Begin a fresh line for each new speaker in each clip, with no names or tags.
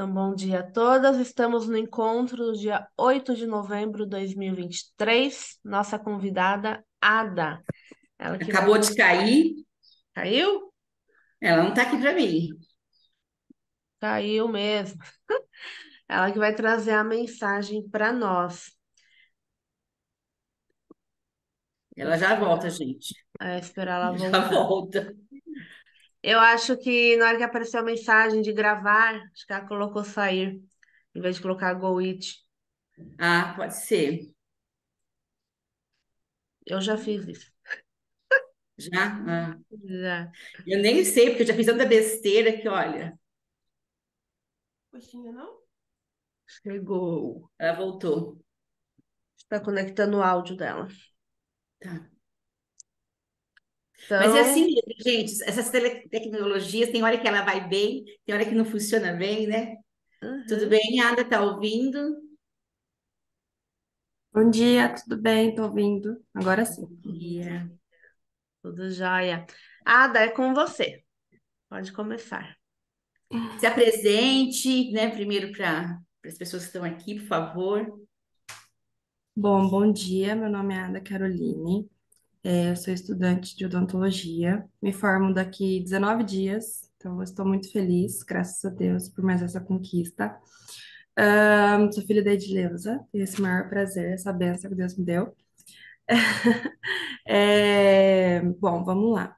Então, bom dia a todas. Estamos no encontro do dia 8 de novembro de 2023. Nossa convidada, Ada. Ela que vai.
Acabou de cair,
Caiu?
ela não tá aqui para mim.
Caiu mesmo. Ela que vai trazer a mensagem para nós. Vou
Ela já volta,
esperar,
gente.
esperar ela
Já
voltar.
volta.
Eu acho que na hora que apareceu a mensagem de gravar, acho que ela colocou sair, em vez de colocar go it.
Ah, pode ser.
Eu já fiz isso.
Já? Ah.
Já.
Eu nem sei, porque eu já fiz tanta besteira que, olha,
Coxinha, não? Chegou.
ela voltou.
Está conectando o áudio dela.
Tá. Mas é assim
Então,
mesmo, gente. Essas tecnologias, tem hora que ela vai bem, tem hora que não funciona bem, né? Tudo
uhum.
bem, Ada, tá ouvindo?
Bom dia, tudo bem? Tô ouvindo. Agora sim.
Dia.
Tudo jóia. Ada, é com você. Pode começar.
Se apresente, né? Primeiro para as pessoas que estão aqui, por favor.
Bom dia. Meu nome é Ada Caroline. Eu sou estudante de odontologia. Me formo daqui 19 dias, então eu estou muito feliz, graças a Deus, por mais essa conquista. Sou filha da Edileuza, tenho esse maior prazer, essa benção que Deus me deu. Bom, vamos lá.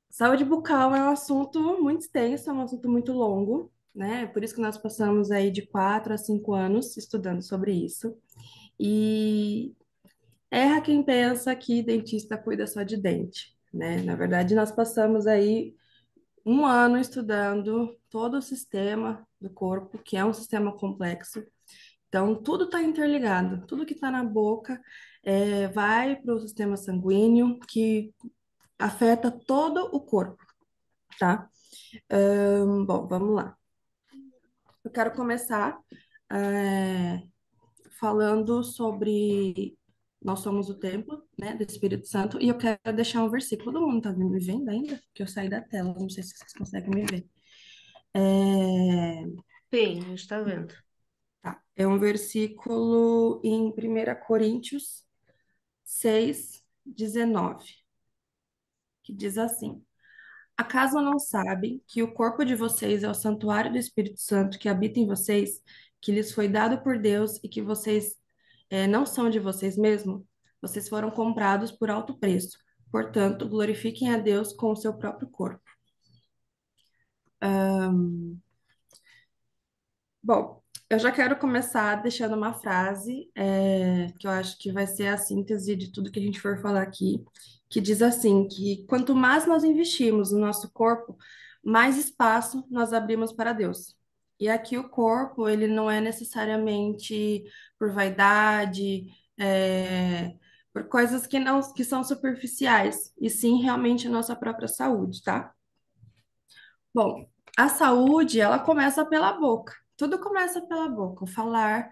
Saúde bucal é um assunto muito extenso, é um assunto muito longo, né? Por isso que nós passamos aí de 4 a 5 anos estudando sobre isso. E erra quem pensa que dentista cuida só de dente, né? Na verdade, nós passamos aí um ano estudando todo o sistema do corpo, que é um sistema complexo. Então, tudo está interligado, tudo que está na boca vai para o sistema sanguíneo, que afeta todo o corpo, tá? Bom, vamos lá. Eu quero começar é, falando sobre nós somos o templo, né, do Espírito Santo, e eu quero deixar um versículo. Todo mundo tá me vendo ainda? Que eu saí da tela, não sei se vocês conseguem me ver. É,
Sim, a gente está vendo.
tá. É um versículo em 1 Coríntios 6:19, que diz assim: Acaso não sabem que o corpo de vocês é o santuário do Espírito Santo que habita em vocês, que lhes foi dado por Deus e que vocês não são de vocês mesmos? Vocês foram comprados por alto preço. Portanto, glorifiquem a Deus com o seu próprio corpo. Bom, eu já quero começar deixando uma frase que eu acho que vai ser a síntese de tudo que a gente for falar aqui, que diz assim, que quanto mais nós investimos no nosso corpo, mais espaço nós abrimos para Deus. E aqui o corpo, ele não é necessariamente por vaidade, por coisas que não que são superficiais, e sim realmente a nossa própria saúde, tá? Bom, a saúde, ela começa pela boca. Tudo começa pela boca. O falar,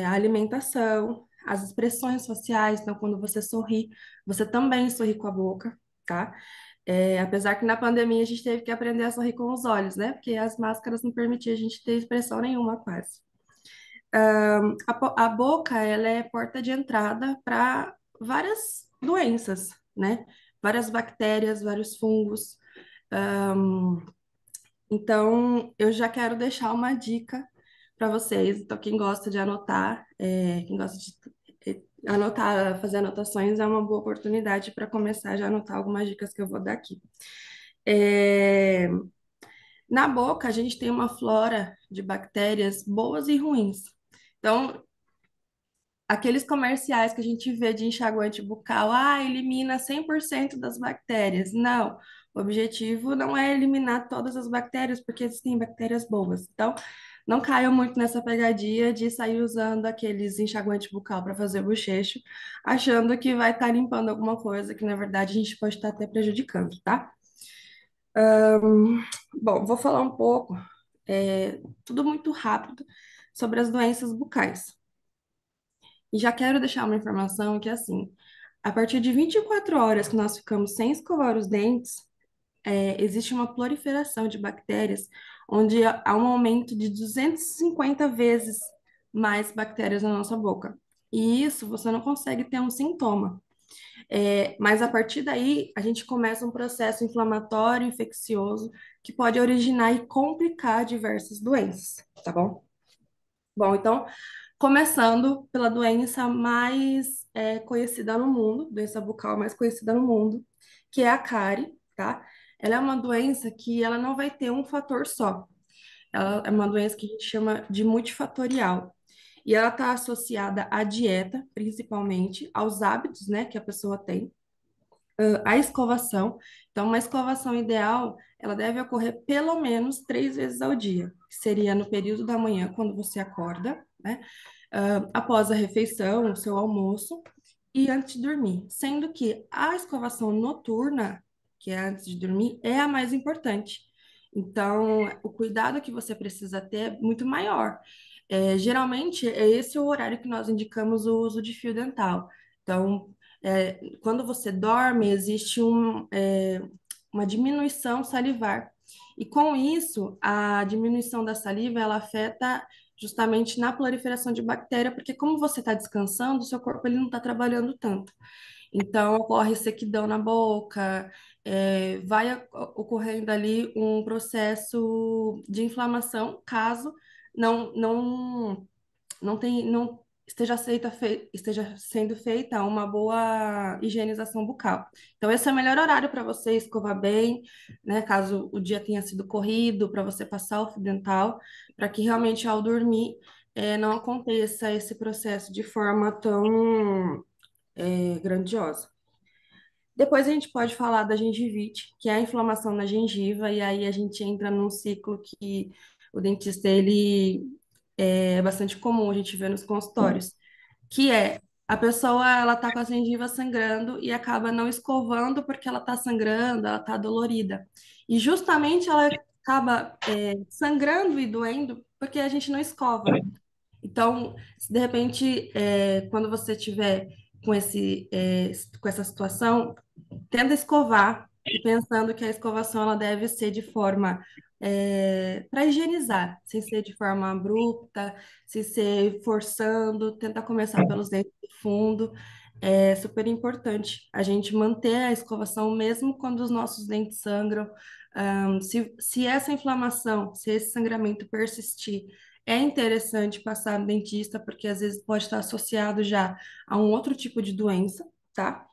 a alimentação, as expressões faciais. Então, quando você sorri, você também sorri com a boca, tá? Apesar que na pandemia a gente teve que aprender a sorrir com os olhos, né? Porque as máscaras não permitiam a gente ter expressão nenhuma, quase. A boca, ela é porta de entrada para várias doenças, né? Várias bactérias, vários fungos. Então, eu já quero deixar uma dica para vocês. Então, quem gosta de anotar, quem gosta de anotar, fazer anotações, é uma boa oportunidade para começar já a anotar algumas dicas que eu vou dar aqui. É, Na boca, a gente tem uma flora de bactérias boas e ruins. Então, aqueles comerciais que a gente vê de enxaguante bucal, elimina 100% das bactérias. Não, o objetivo não é eliminar todas as bactérias, porque existem bactérias boas. Então, não caiam muito nessa pegadinha de sair usando aqueles enxaguante bucal para fazer bochecho, achando que vai estar limpando alguma coisa que, na verdade, a gente pode estar até prejudicando, tá? Bom, vou falar um pouco, tudo muito rápido, sobre as doenças bucais. E já quero deixar uma informação que, assim, a partir de 24 horas que nós ficamos sem escovar os dentes, existe uma proliferação de bactérias, onde há um aumento de 250 vezes mais bactérias na nossa boca. E isso você não consegue ter um sintoma. Mas a partir daí, a gente começa um processo inflamatório, infeccioso, que pode originar e complicar diversas doenças, tá bom? Bom, então, começando pela doença mais conhecida no mundo, doença bucal mais conhecida no mundo, que é a cárie, tá? Ela é uma doença que ela não vai ter um fator só. Ela é uma doença que a gente chama de multifatorial. E ela está associada à dieta, principalmente, aos hábitos, né, que a pessoa tem, a escovação. Então, uma escovação ideal, ela deve ocorrer pelo menos 3 vezes ao dia, que seria no período da manhã, quando você acorda, né? Após a refeição, o seu almoço, e antes de dormir. Sendo que a escovação noturna, que é antes de dormir, é a mais importante. Então, o cuidado que você precisa ter é muito maior. Geralmente, é esse o horário que nós indicamos o uso de fio dental. Então, quando você dorme, existe uma diminuição salivar. E com isso, a diminuição da saliva, ela afeta justamente na proliferação de bactéria, porque como você está descansando, o seu corpo ele não está trabalhando tanto. Então, ocorre sequidão na boca, vai ocorrendo ali um processo de inflamação, caso não esteja sendo feita uma boa higienização bucal. Então, esse é o melhor horário para você escovar bem, né? Caso o dia tenha sido corrido, para você passar o fio dental, para que realmente ao dormir não aconteça esse processo de forma tão grandiosa. Depois a gente pode falar da gengivite, que é a inflamação na gengiva, e aí a gente entra num ciclo que o dentista ele é bastante comum a gente ver nos consultórios, que é a pessoa ela tá com a gengiva sangrando e acaba não escovando porque ela tá sangrando, ela tá dolorida. E justamente ela acaba sangrando e doendo porque a gente não escova. Então, se de repente, quando você tiver com essa situação, tenta escovar e pensando que a escovação ela deve ser de forma para higienizar, sem ser de forma abrupta, sem ser forçando, tenta começar pelos dentes do fundo. É super importante a gente manter a escovação mesmo quando os nossos dentes sangram. Se essa inflamação, se esse sangramento persistir, é interessante passar no dentista, porque às vezes pode estar associado já a um outro tipo de doença, tá?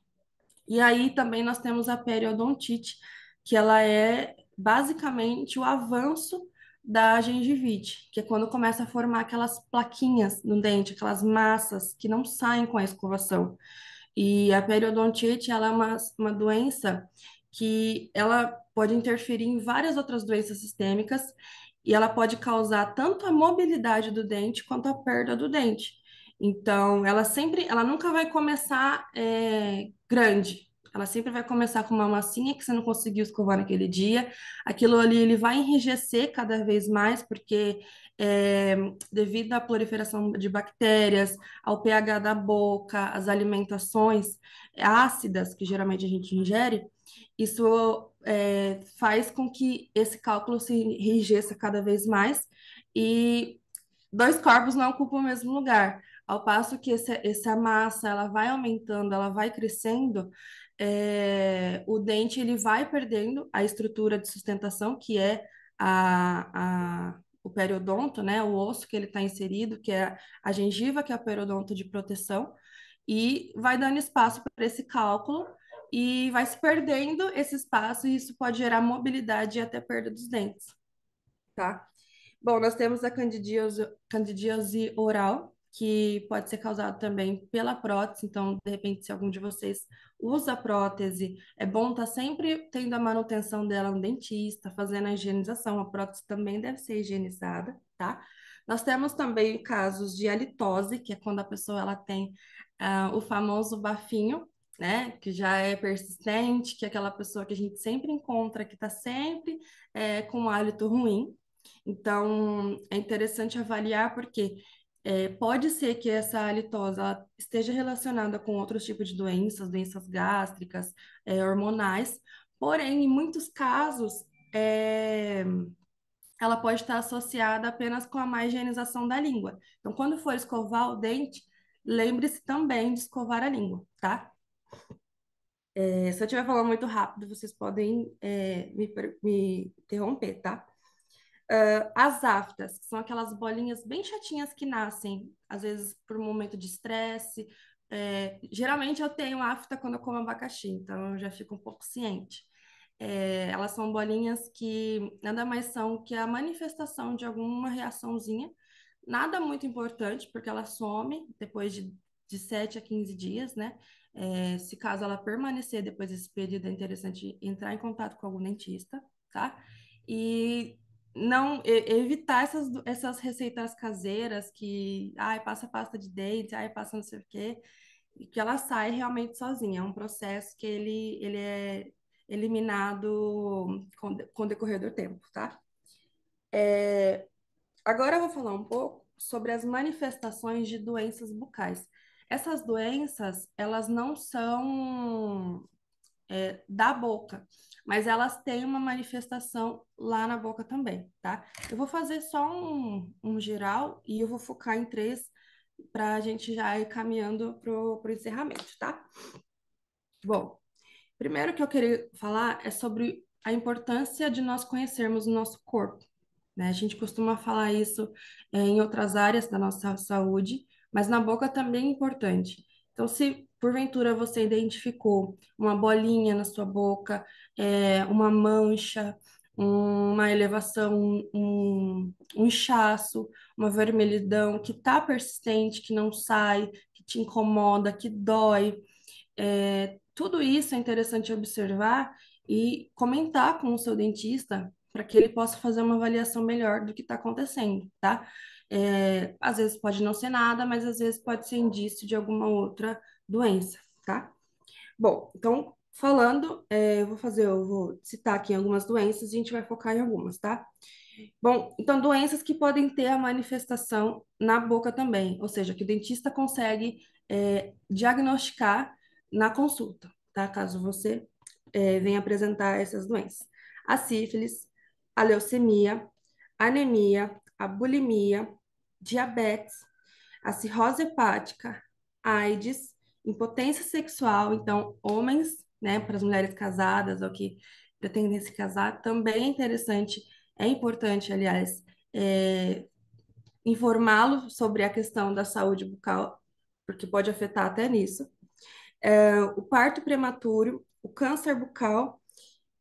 E aí também nós temos a periodontite, que ela é basicamente o avanço da gengivite, que é quando começa a formar aquelas plaquinhas no dente, aquelas massas que não saem com a escovação. E a periodontite, ela é uma doença que ela pode interferir em várias outras doenças sistêmicas e ela pode causar tanto a mobilidade do dente quanto a perda do dente. Então, ela nunca vai começar grande. Ela sempre vai começar com uma massinha que você não conseguiu escovar naquele dia. Aquilo ali, ele vai enrijecer cada vez mais, porque é, devido à proliferação de bactérias, ao pH da boca, as alimentações ácidas que geralmente a gente ingere, isso faz com que esse cálculo se enrijeça cada vez mais e dois corpos não ocupam o mesmo lugar. Ao passo que essa massa ela vai aumentando, ela vai crescendo, o dente ele vai perdendo a estrutura de sustentação, que é o periodonto, né, o osso que ele está inserido, que é a gengiva, que é o periodonto de proteção, e vai dando espaço para esse cálculo e vai se perdendo esse espaço, e isso pode gerar mobilidade e até perda dos dentes, tá? Bom, nós temos a candidíase oral, que pode ser causado também pela prótese. Então, de repente, se algum de vocês usa prótese, é bom estar sempre tendo a manutenção dela no dentista, fazendo a higienização. A prótese também deve ser higienizada, tá? Nós temos também casos de halitose, que é quando a pessoa ela tem o famoso bafinho, né? Que já é persistente, que é aquela pessoa que a gente sempre encontra, que está sempre com um hálito ruim. Então, é interessante avaliar porque pode ser que essa halitose ela esteja relacionada com outros tipos de doenças, doenças gástricas, hormonais, Porém, em muitos casos, é, ela pode estar associada apenas com a má higienização da língua. Então, quando for escovar o dente, lembre-se também de escovar a língua, tá? Se eu estiver falando muito rápido, vocês podem me interromper, tá? As aftas, que são aquelas bolinhas bem chatinhas que nascem, às vezes por um momento de estresse. Geralmente eu tenho afta quando eu como abacaxi, então eu já fico um pouco ciente. Elas são bolinhas que nada mais são que a manifestação de alguma reaçãozinha, nada muito importante, porque ela some depois de 7 a 15 dias, né? Se caso ela permanecer depois desse período, é interessante entrar em contato com algum dentista, tá? E não evitar essas receitas caseiras que, ai, passa pasta de dente, ai, passa não sei o quê, e que ela sai realmente sozinha. É um processo que ele é eliminado com o decorrer do tempo, tá? Agora eu vou falar um pouco sobre as manifestações de doenças bucais. Essas doenças, elas não são da boca, mas elas têm uma manifestação lá na boca também, tá? Eu vou fazer só um geral e eu vou focar em três para a gente já ir caminhando pro encerramento, tá? Bom, primeiro que eu queria falar é sobre a importância de nós conhecermos o nosso corpo, né? A gente costuma falar isso em outras áreas da nossa saúde, mas na boca também é importante. Então, se porventura você identificou uma bolinha na sua boca, uma mancha, uma elevação, um inchaço, uma vermelhidão que está persistente, que não sai, que te incomoda, que dói, tudo isso é interessante observar e comentar com o seu dentista para que ele possa fazer uma avaliação melhor do que está acontecendo, tá? Às vezes pode não ser nada, mas às vezes pode ser indício de alguma outra doença, tá? Bom, então, falando, eu vou citar aqui algumas doenças e a gente vai focar em algumas, tá? Bom, então, doenças que podem ter a manifestação na boca também, ou seja, que o dentista consegue diagnosticar na consulta, tá? Caso você venha apresentar essas doenças. A sífilis, a leucemia, a anemia, a bulimia, diabetes, a cirrose hepática, AIDS, impotência sexual, então, homens, né, para as mulheres casadas ou que pretendem se casar, também é interessante, é importante, aliás, informá-lo sobre a questão da saúde bucal, porque pode afetar até nisso. O parto prematuro, o câncer bucal,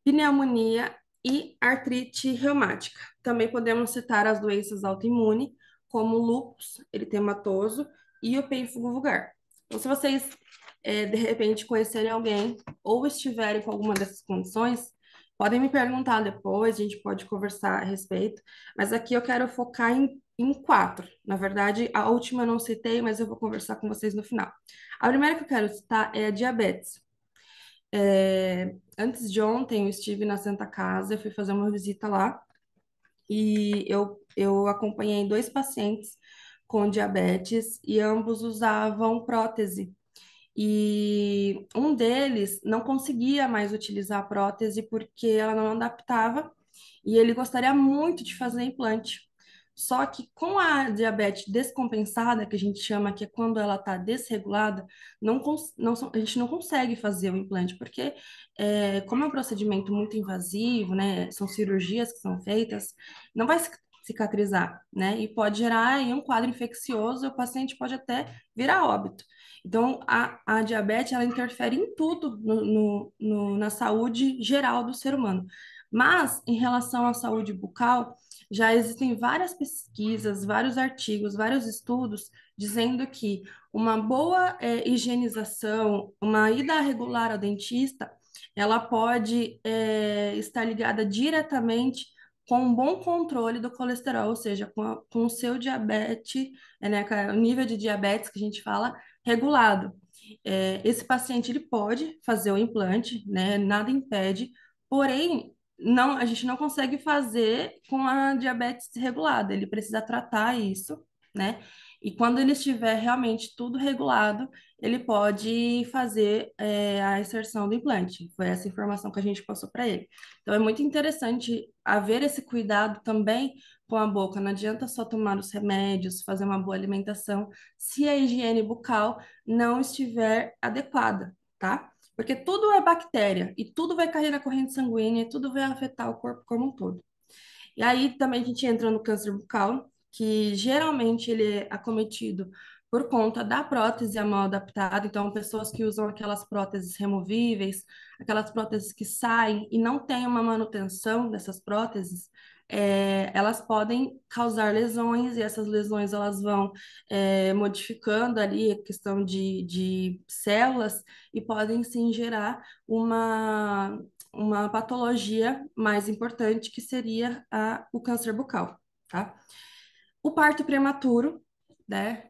pneumonia e artrite reumática. Também podemos citar as doenças autoimunes, como o lúpus eritematoso e o pênfigo vulgar. Então, se vocês, de repente, conhecerem alguém ou estiverem com alguma dessas condições, podem me perguntar depois, a gente pode conversar a respeito, mas aqui eu quero focar em quatro. Na verdade, a última eu não citei, mas eu vou conversar com vocês no final. A primeira que eu quero citar é a diabetes. Antes de ontem, eu estive na Santa Casa, eu fui fazer uma visita lá e eu acompanhei dois pacientes com diabetes e ambos usavam prótese. E um deles não conseguia mais utilizar a prótese porque ela não adaptava e ele gostaria muito de fazer implante. Só que com a diabetes descompensada, que a gente chama que é quando ela está desregulada, a gente não consegue fazer o implante, porque como é um procedimento muito invasivo, né, são cirurgias que são feitas, não vai cicatrizar, né, e pode gerar aí um quadro infeccioso e o paciente pode até virar óbito. Então, a diabetes, ela interfere em tudo na saúde geral do ser humano. Mas, em relação à saúde bucal, já existem várias pesquisas, vários artigos, vários estudos dizendo que uma boa higienização, uma ida regular ao dentista, ela pode estar ligada diretamente com um bom controle do colesterol, ou seja, com o seu diabetes, né, com o nível de diabetes que a gente fala, regulado. Esse paciente ele pode fazer o implante, né, nada impede, porém não, a gente não consegue fazer com a diabetes regulada, ele precisa tratar isso, né? E quando ele estiver realmente tudo regulado, ele pode fazer a inserção do implante. Foi essa informação que a gente passou para ele. Então, é muito interessante haver esse cuidado também com a boca. Não adianta só tomar os remédios, fazer uma boa alimentação, se a higiene bucal não estiver adequada, tá? Porque tudo é bactéria e tudo vai cair na corrente sanguínea e tudo vai afetar o corpo como um todo. E aí também a gente entra no câncer bucal, que geralmente ele é acometido por conta da prótese mal adaptada. Então, pessoas que usam aquelas próteses removíveis, aquelas próteses que saem e não têm uma manutenção dessas próteses, elas podem causar lesões e essas lesões elas vão modificando ali a questão de células e podem sim gerar uma patologia mais importante, que seria o câncer bucal, tá? O parto prematuro, né?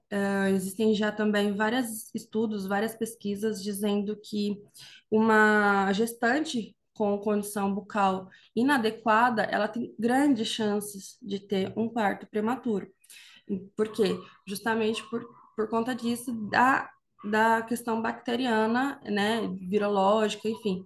Existem já também vários estudos, várias pesquisas dizendo que uma gestante com condição bucal inadequada, ela tem grandes chances de ter um parto prematuro. Por quê? Justamente por conta disso, da questão bacteriana, né, virológica, enfim.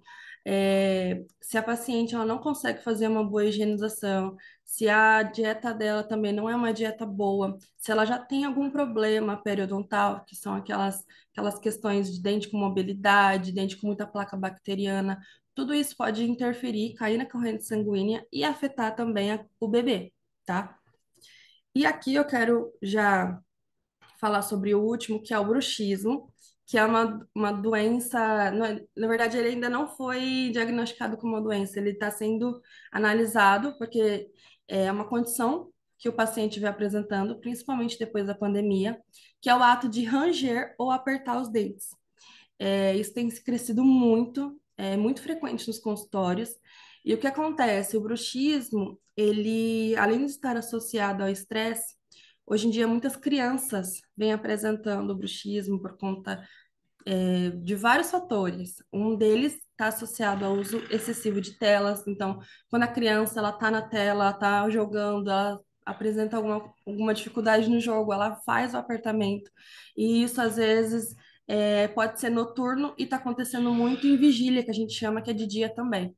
Se a paciente ela não consegue fazer uma boa higienização, se a dieta dela também não é uma dieta boa, se ela já tem algum problema periodontal, que são aquelas questões de dente com mobilidade, dente com muita placa bacteriana, tudo isso pode interferir, cair na corrente sanguínea e afetar também o bebê, tá? E aqui eu quero já falar sobre o último, que é o bruxismo, que é uma doença. Na verdade, ele ainda não foi diagnosticado como uma doença, ele está sendo analisado, porque é uma condição que o paciente vem apresentando, principalmente depois da pandemia, que é o ato de ranger ou apertar os dentes. Isso tem crescido muito, é muito frequente nos consultórios. E o que acontece? O bruxismo, ele, além de estar associado ao estresse, hoje em dia muitas crianças vêm apresentando o bruxismo por conta, de vários fatores. Um deles está associado ao uso excessivo de telas. Então, quando a criança ela está na tela, está jogando, ela apresenta alguma dificuldade no jogo, ela faz o apertamento. E isso, às vezes, pode ser noturno e está acontecendo muito em vigília, que a gente chama que é de dia também.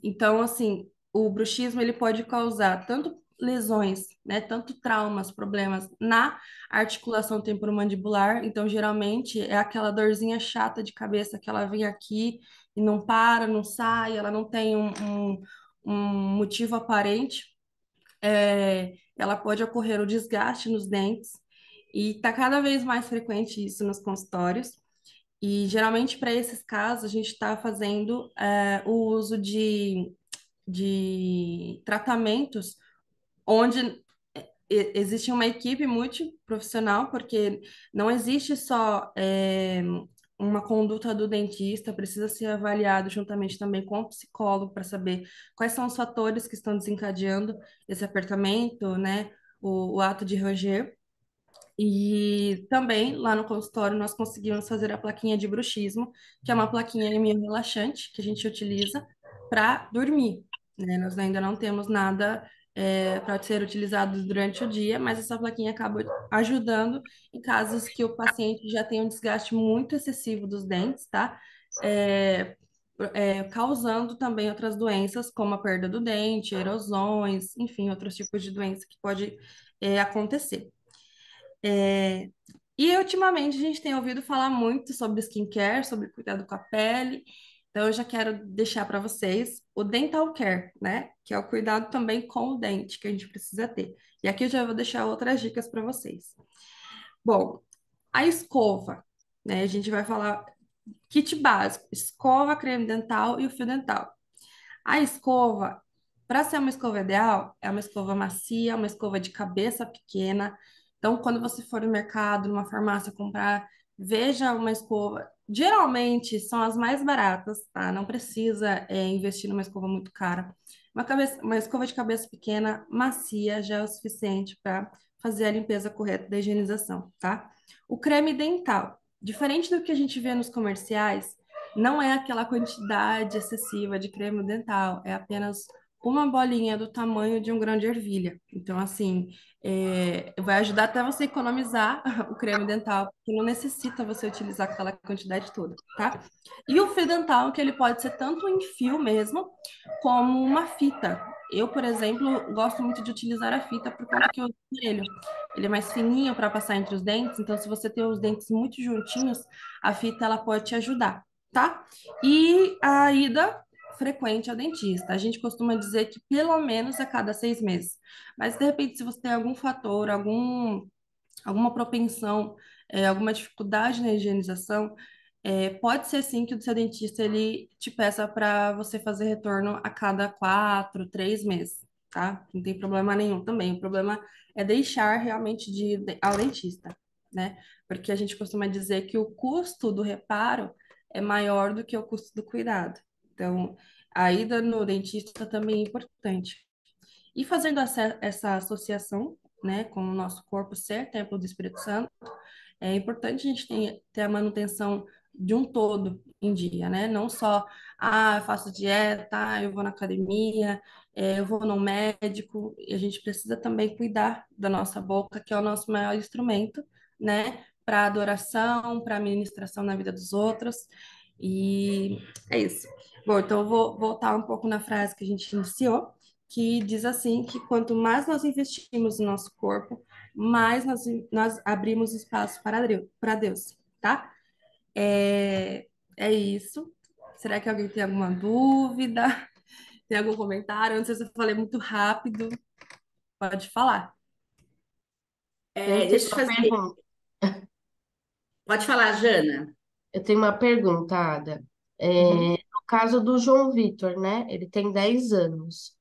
Então, assim, o bruxismo ele pode causar tanto lesões, né, tanto traumas, problemas na articulação temporomandibular. Então, geralmente é aquela dorzinha chata de cabeça que ela vem aqui e não para, não sai, ela não tem um motivo aparente. Ela pode ocorrer o desgaste nos dentes e está cada vez mais frequente isso nos consultórios. E geralmente para esses casos a gente está fazendo o uso de tratamentos onde existe uma equipe multiprofissional, porque não existe só uma conduta do dentista, precisa ser avaliado juntamente também com o psicólogo para saber quais são os fatores que estão desencadeando esse apertamento, né, o ato de ranger. E também lá no consultório nós conseguimos fazer a plaquinha de bruxismo, que é uma plaquinha relaxante que a gente utiliza para dormir, né? Nós ainda não temos nada para ser utilizado durante o dia, mas essa plaquinha acaba ajudando em casos que o paciente já tem um desgaste muito excessivo dos dentes, tá? É, causando também outras doenças, como a perda do dente, erosões, enfim, outros tipos de doença que pode acontecer. É, E ultimamente a gente tem ouvido falar muito sobre skincare, sobre cuidado com a pele. Então eu já quero deixar para vocês o dental care, né? Que é o cuidado também com o dente que a gente precisa ter. E aqui eu já vou deixar outras dicas para vocês. Bom, a escova, né? A gente vai falar kit básico: escova, creme dental e o fio dental. A escova, para ser uma escova ideal, é uma escova macia, uma escova de cabeça pequena. Então, quando você for no mercado, numa farmácia comprar, veja uma escova. Geralmente são as mais baratas, tá? Não precisa, investir numa escova muito cara. Uma escova de cabeça pequena, macia, já é o suficiente para fazer a limpeza correta da higienização, tá? O creme dental. Diferente do que a gente vê nos comerciais, não é aquela quantidade excessiva de creme dental, é apenas uma bolinha do tamanho de um grão de ervilha. Então, assim, vai ajudar até você economizar o creme dental, porque não necessita você utilizar aquela quantidade toda, tá? E o fio dental, que ele pode ser tanto em fio mesmo, como uma fita. Eu, por exemplo, gosto muito de utilizar a fita por conta que eu uso ele. Ele é mais fininho para passar entre os dentes, então se você tem os dentes muito juntinhos, a fita ela pode te ajudar, tá? E a ida frequente ao dentista. A gente costuma dizer que pelo menos a cada 6 meses. Mas de repente, se você tem algum fator, alguma propensão, alguma dificuldade na higienização, pode ser sim que o seu dentista ele te peça para você fazer retorno a cada 4, 3 meses, tá? Não tem problema nenhum também. O problema é deixar realmente de ir ao dentista, né? Porque a gente costuma dizer que o custo do reparo é maior do que o custo do cuidado. Então, a ida no dentista também é importante. E fazendo essa associação, né, com o nosso corpo ser templo do Espírito Santo, é importante a gente ter a manutenção de um todo em dia, né? Não só, eu faço dieta, eu vou na academia, eu vou no médico, e a gente precisa também cuidar da nossa boca, que é o nosso maior instrumento, né? Para adoração, para ministração na vida dos outros. E é isso. Bom, então eu vou voltar um pouco na frase que a gente iniciou, que diz assim, que quanto mais nós investimos no nosso corpo, mais nós abrimos espaço para Deus, tá? É isso. Será que alguém tem alguma dúvida? Tem algum comentário? Não sei se eu falei muito rápido. Pode falar.
Eu tenho
Deixa eu
uma
fazer.
pergunta.
Pode falar, Jana.
Eu tenho uma pergunta, Ada.
Uhum.
No caso do João Vitor, né? Ele tem 10 anos.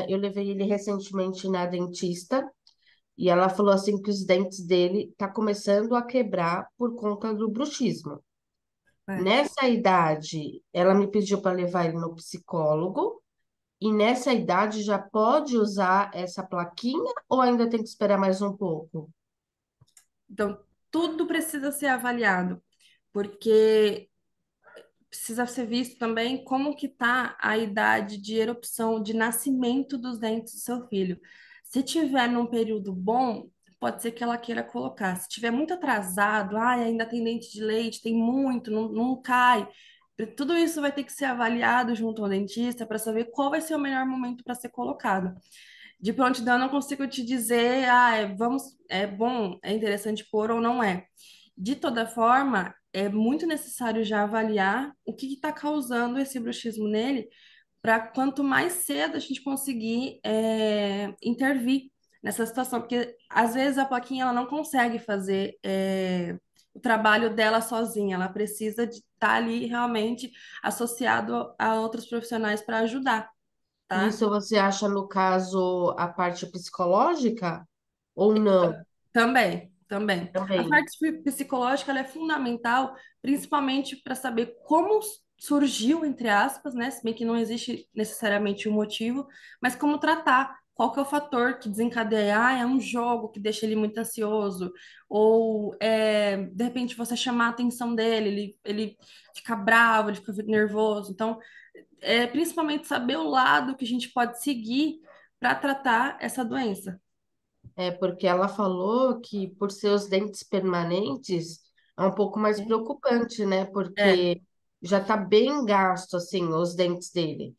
Eu levei ele recentemente na dentista e ela falou assim que os dentes dele tá começando a quebrar por conta do bruxismo.
É.
Nessa idade, ela me pediu para levar ele no psicólogo e nessa idade já pode usar essa plaquinha ou ainda tem que esperar mais um pouco?
Então, tudo precisa ser avaliado, porque precisa ser visto também como que está a idade de erupção, de nascimento dos dentes do seu filho. Se tiver num período bom, pode ser que ela queira colocar. Se tiver muito atrasado, ainda tem dente de leite, tem muito, não cai. Tudo isso vai ter que ser avaliado junto ao dentista para saber qual vai ser o melhor momento para ser colocado. De prontidão, eu não consigo te dizer, é bom, é interessante pôr ou não é. De toda forma, é muito necessário já avaliar o que está causando esse bruxismo nele, para quanto mais cedo a gente conseguir intervir nessa situação, porque às vezes a plaquinha ela não consegue fazer o trabalho dela sozinha, ela precisa de estar ali realmente associado a outros profissionais para ajudar, tá?
Isso você acha no caso a parte psicológica ou não?
Também, também. A
Também.
parte psicológica ela é fundamental, principalmente para saber como surgiu, entre aspas, né? Se bem que não existe necessariamente um motivo, mas como tratar. Qual que é o fator que desencadeia? É um jogo que deixa ele muito ansioso, ou de repente você chamar a atenção dele, ele fica bravo, ele fica nervoso. Então, principalmente saber o lado que a gente pode seguir para tratar essa doença.
É porque ela falou que por seus dentes permanentes é um pouco mais preocupante, né?
É.
Porque já tá bem gasto assim os dentes dele.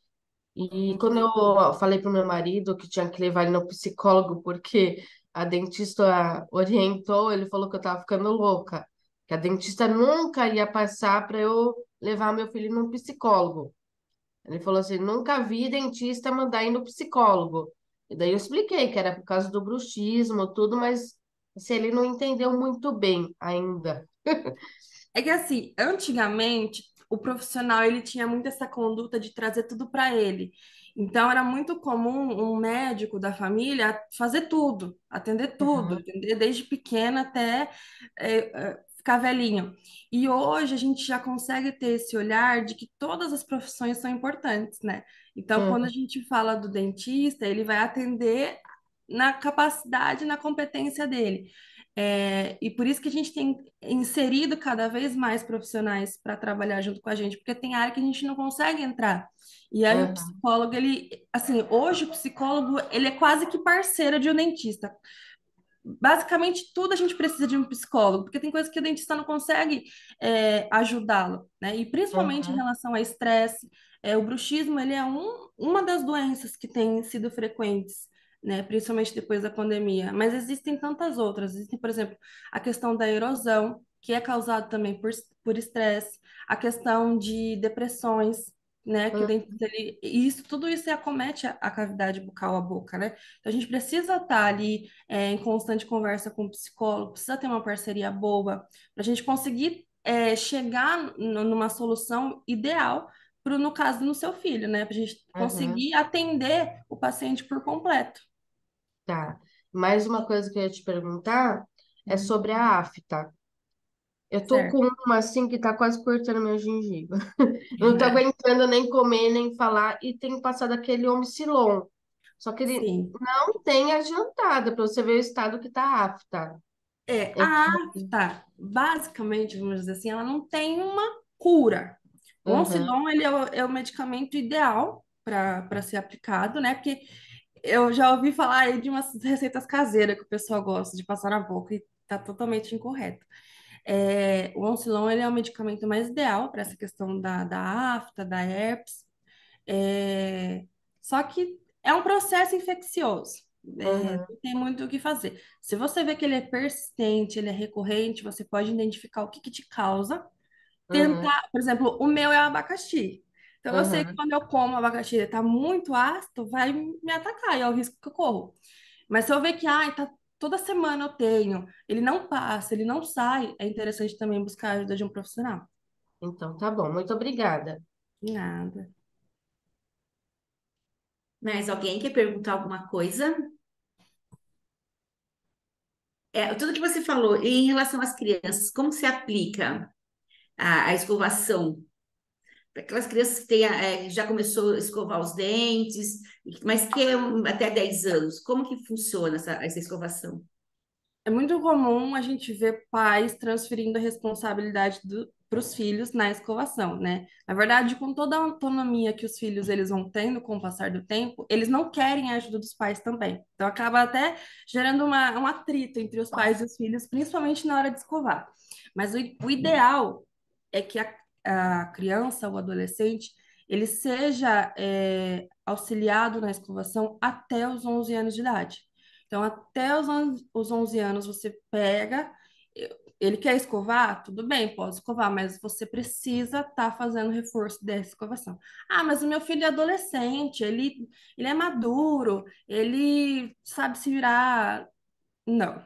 E quando
Uhum.
eu falei pro meu marido que tinha que levar ele no psicólogo porque a dentista orientou, ele falou que eu tava ficando louca, que a dentista nunca ia passar para eu levar meu filho no psicólogo. Ele falou assim: nunca vi dentista mandar ir no psicólogo. E daí eu expliquei que era por causa do bruxismo, tudo, mas se ele não entendeu muito bem ainda.
É que assim, antigamente o profissional ele tinha muito essa conduta de trazer tudo para ele. Então era muito comum um médico da família fazer tudo, atender tudo,
Uhum.
atender desde pequena até ficar velhinho. E hoje a gente já consegue ter esse olhar de que todas as profissões são importantes, né? Então quando a
Uhum.
gente fala do dentista, ele vai atender na capacidade, na competência dele. E por isso que a gente tem inserido cada vez mais profissionais para trabalhar junto com a gente, porque tem área que a gente não consegue entrar. E aí o
Aham,
psicólogo, ele, assim, hoje o psicólogo, ele é quase que parceiro de um dentista. Basicamente, tudo a gente precisa de um psicólogo, porque tem coisas que o dentista não consegue ajudá-lo, né? E principalmente em
aham,
relação ao estresse, o bruxismo, ele é uma das doenças que tem sido frequentes, né? Principalmente depois da pandemia. Mas existem tantas outras. Existem, por exemplo, a questão da erosão, que é causada também por estresse, a questão de depressões, né? Que o
aham,
dentista, ele, e isso, tudo isso acomete a cavidade bucal, a boca, né? Então, a gente precisa estar ali em constante conversa com o psicólogo, precisa ter uma parceria boa para a gente conseguir chegar numa solução ideal pro, no caso do seu filho, né? Para a gente
aham.
conseguir atender o paciente por completo.
Tá. Mais uma coisa que eu ia te perguntar é sobre a afta. Eu tô com
Certo.
uma assim que tá quase cortando minha gengiva. Eu não tô aguentando nem comer, nem falar, e tenho passado aquele Omicilon. Só que ele
Sim.
não tem adiantada, para você ver o estado que tá a afta. É,
A afta, basicamente, vamos dizer assim, ela não tem uma cura. O
aham,
Oncilon, ele é o medicamento ideal para ser aplicado, né? Porque eu já ouvi falar aí de umas receitas caseiras que o pessoal gosta de passar na boca e tá totalmente incorreto. O Oncilon, ele é o medicamento mais ideal para essa questão da afta, da herpes. É, Só que é um processo infeccioso.
aham,
Não tem muito o que fazer. Se você vê que ele é persistente, ele é recorrente, você pode identificar o que que te causa.
aham,
Tentar, por exemplo, o meu é abacaxi. Então, eu sei que
aham.
quando eu como abacaxi, ele está muito ácido, vai me atacar, e é o risco que eu corro. Mas se eu ver que, toda semana eu tenho, ele não passa, ele não sai, é interessante também buscar a ajuda de um profissional.
Então, tá bom. Muito obrigada.
Nada.
Mas alguém quer perguntar alguma coisa? Tudo que você falou, e em relação às crianças, como se aplica a escovação? Para aquelas crianças que já começou a escovar os dentes, mas que é até 10 anos, como que funciona essa escovação?
É muito comum a gente ver pais transferindo a responsabilidade para os filhos na escovação, né? Na verdade, com toda a autonomia que os filhos eles vão tendo com o passar do tempo, eles não querem a ajuda dos pais também. Então, acaba até gerando um atrito entre os pais e os filhos, principalmente na hora de escovar. Mas o ideal é que a criança ou adolescente ele seja auxiliado na escovação até os 11 anos de idade. Então, até os 11 anos, você pega. Ele quer escovar? Tudo bem, pode escovar, mas você precisa estar fazendo reforço dessa escovação. Ah, mas o meu filho é adolescente, ele é maduro, ele sabe se virar. Não.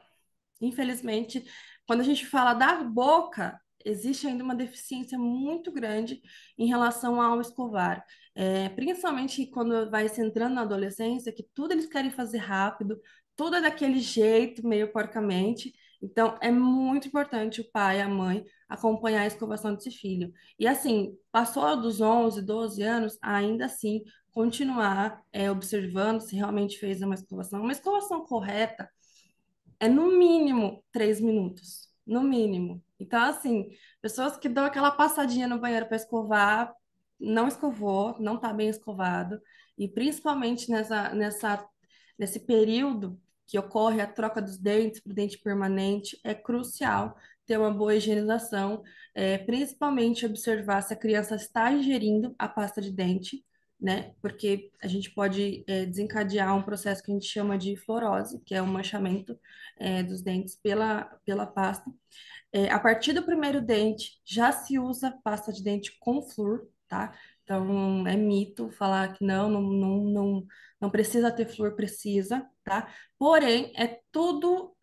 Infelizmente, quando a gente fala da boca, existe ainda uma deficiência muito grande em relação ao escovar. Principalmente quando vai se entrando na adolescência, que tudo eles querem fazer rápido, tudo é daquele jeito, meio porcamente. Então, é muito importante o pai, a mãe, acompanhar a escovação desse filho. E assim, passou dos 11, 12 anos, ainda assim, continuar observando se realmente fez uma escovação correta no mínimo 3 minutos, no mínimo. Então, assim, pessoas que dão aquela passadinha no banheiro para escovar, não escovou, não está bem escovado, e principalmente nesse período que ocorre a troca dos dentes para o dente permanente, é crucial ter uma boa higienização, principalmente observar se a criança está ingerindo a pasta de dente, né? Porque a gente pode desencadear um processo que a gente chama de fluorose, que é o manchamento dos dentes pela pasta. A partir do primeiro dente, já se usa pasta de dente com flúor, tá? Então, é mito falar que não precisa ter flúor, precisa, tá? Porém, é tudo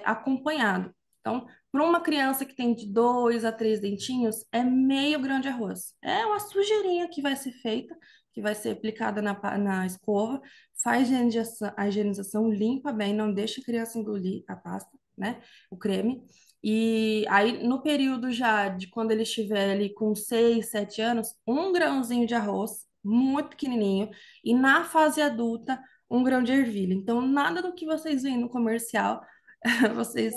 acompanhado. Então, para uma criança que tem de 2 a 3 dentinhos, é meio grão de arroz. É uma sujeirinha que vai ser feita, que vai ser aplicada na escova, faz a higienização, limpa bem, não deixa a criança engolir a pasta, né? O creme. E aí, no período já de quando ele estiver ali com 6, 7 anos, 1 grãozinho de arroz, muito pequenininho. E na fase adulta, 1 grão de ervilha. Então, nada do que vocês veem no comercial vocês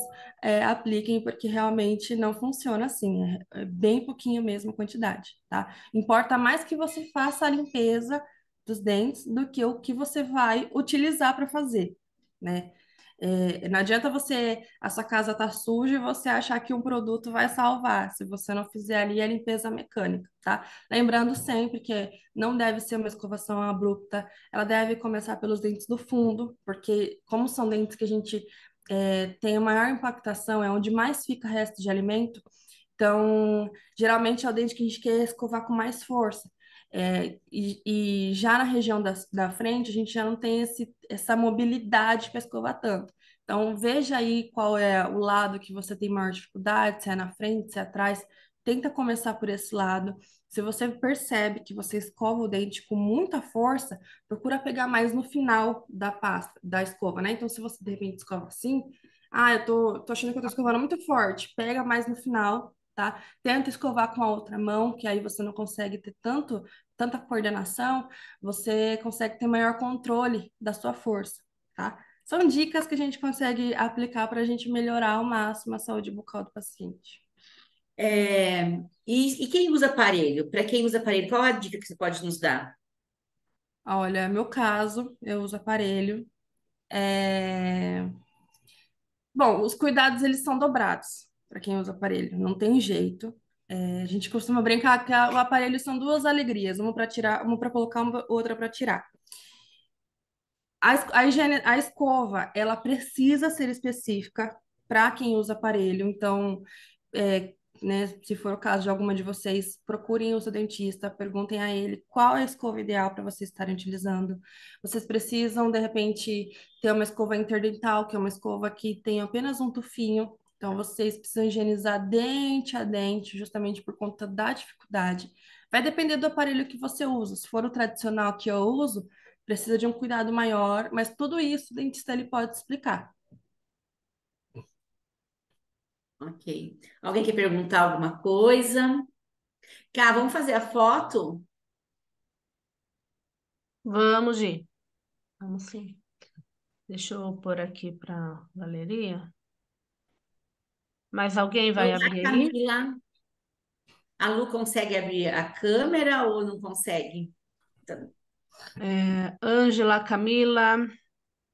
apliquem, porque realmente não funciona assim, é bem pouquinho mesmo a quantidade, tá? Importa mais que você faça a limpeza dos dentes do que o que você vai utilizar para fazer, né? Não adianta a sua casa tá suja e você achar que um produto vai salvar, se você não fizer ali a limpeza mecânica, tá? Lembrando sempre que não deve ser uma escovação abrupta, ela deve começar pelos dentes do fundo, porque como são dentes que a gente tem a maior impactação, é onde mais fica resto de alimento. Então, geralmente é o dente que a gente quer escovar com mais força. E já na região da frente, a gente já não tem essa mobilidade para escovar tanto. Então, veja aí qual é o lado que você tem maior dificuldade, se é na frente, se é atrás. Tenta começar por esse lado. Se você percebe que você escova o dente com muita força, procura pegar mais no final da pasta, da escova, né? Então, se você de repente escova assim, eu tô achando que eu tô escovando muito forte, pega mais no final, tá? Tenta escovar com a outra mão, que aí você não consegue ter tanta coordenação, você consegue ter maior controle da sua força, tá? São dicas que a gente consegue aplicar para a gente melhorar ao máximo a saúde bucal do paciente.
E quem usa aparelho? Para quem usa aparelho, qual a dica que você pode nos dar?
Olha, meu caso, eu uso aparelho. É, Bom, os cuidados eles são dobrados para quem usa aparelho, não tem jeito. A gente costuma brincar que o aparelho são duas alegrias, uma para tirar, uma para colocar, outra para tirar. A escova, ela precisa ser específica para quem usa aparelho. Então, né, se for o caso de alguma de vocês, procurem o seu dentista, perguntem a ele qual é a escova ideal para vocês estarem utilizando. Vocês precisam, de repente, ter uma escova interdental, que é uma escova que tem apenas um tufinho. Então, vocês precisam higienizar dente a dente, justamente por conta da dificuldade. Vai depender do aparelho que você usa. Se for o tradicional que eu uso, precisa de um cuidado maior, mas tudo isso o dentista ele pode explicar.
Ok. Alguém quer perguntar alguma coisa? Cá, vamos fazer a foto?
Vamos, Gi. Vamos sim. Deixa eu pôr aqui para galeria. Mas alguém vai
Olá,
abrir aí?
Camila. A Lu consegue abrir a câmera ou não consegue? Tá.
Ângela, Camila,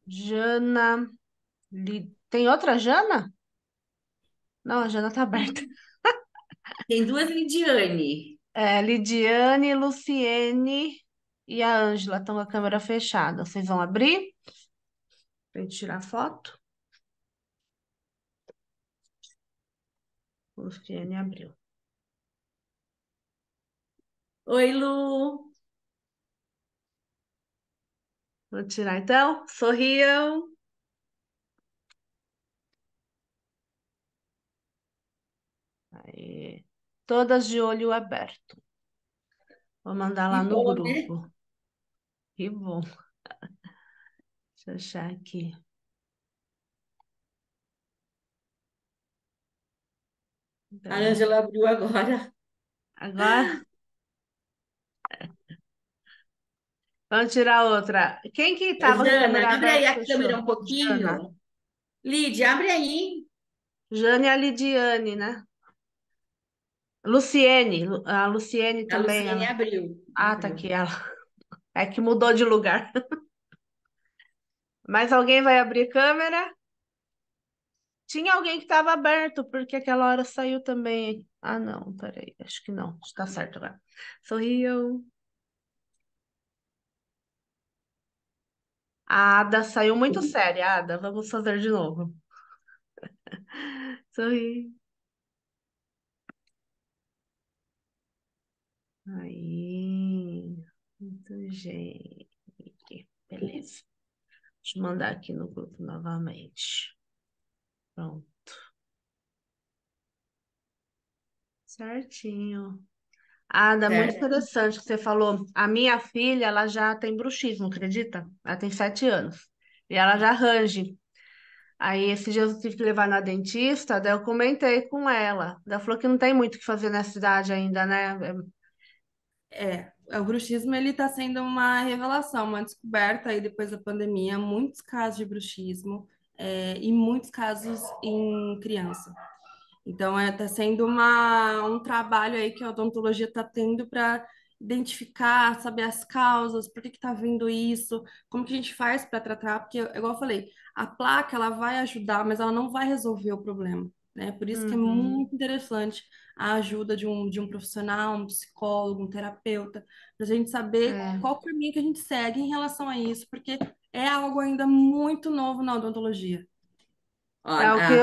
Jana. Tem outra Jana? Não, a Jana tá aberta.
Tem duas Lidiane.
Lidiane, Luciene e a Ângela estão com a câmera fechada. Vocês vão abrir para gente tirar foto? Luciene abriu.
Oi, Lu.
Vou tirar então. Sorriam. Aí. Todas de olho aberto. Vou mandar
Que
lá no
bom, né?
grupo. Que bom. Deixa eu achar aqui.
A
Peraí.
Ângela abriu agora.
Agora, vamos tirar outra. Quem que estava com a
Jana,
câmera
abre aí
aberta e
a câmera
fechou?
um
Jana.
pouquinho. Lídia, abre aí.
Jane e a Lidiane, né? Luciene. A Luciene
A
também,
Luciene
ela.
abriu.
Ah, tá
Abriu.
aqui ela. É que mudou de lugar. Mais alguém vai abrir câmera? Tinha alguém que estava aberto, porque aquela hora saiu também. Ah, não, peraí. Acho que não. Está certo agora. Sorriu. A Ada saiu muito séria, Ada. Vamos fazer de novo. Sorri. Aí. Muito gente. Beleza. Deixa eu mandar aqui no grupo novamente. Pronto. Certinho. Ada, muito
Certo.
interessante o que você falou. A minha filha, ela já tem bruxismo, acredita? Ela tem 7 anos. E ela já range. Aí, esses dias eu tive que levar na dentista, daí eu comentei com ela. Daí ela falou que não tem muito o que fazer nessa idade ainda, né?
O bruxismo ele está sendo uma revelação, uma descoberta aí depois da pandemia, muitos casos de bruxismo. e muitos casos em criança. Então, está sendo um trabalho aí que a odontologia está tendo para identificar, saber as causas, por que está vindo isso, como que a gente faz para tratar, porque, igual eu falei, a placa ela vai ajudar, mas ela não vai resolver o problema, né? Por isso que é
Uhum.
muito interessante a ajuda de um profissional, um psicólogo, um terapeuta, para a gente saber
É.
qual caminho que a gente segue em relação a isso, porque é algo ainda muito novo na odontologia.
Ó,
É o que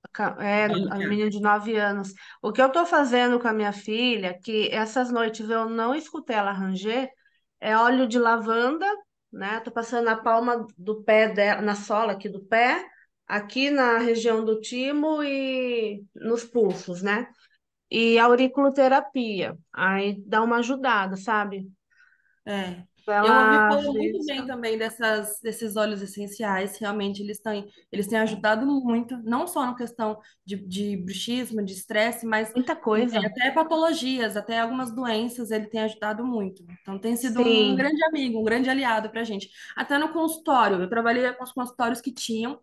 a Camila,
a
Camila,
menina de 9 anos. O que eu tô fazendo com a minha filha, que essas noites eu não escutei ela ranger, é óleo de lavanda, né? Tô passando na palma do pé dela, na sola aqui do pé, aqui na região do timo e nos pulsos, né? E auriculoterapia. Aí dá uma ajudada, sabe?
É. Eu ouvi
Ela, às
falar muito
vezes,
bem também desses óleos essenciais, realmente eles têm ajudado muito, não só na questão de bruxismo, de estresse, mas
muita coisa.
até patologias, até algumas doenças, ele tem ajudado muito. Então tem sido um
Sim.
grande amigo, um grande aliado para a gente. Até no consultório, eu trabalhei com os consultórios que tinham,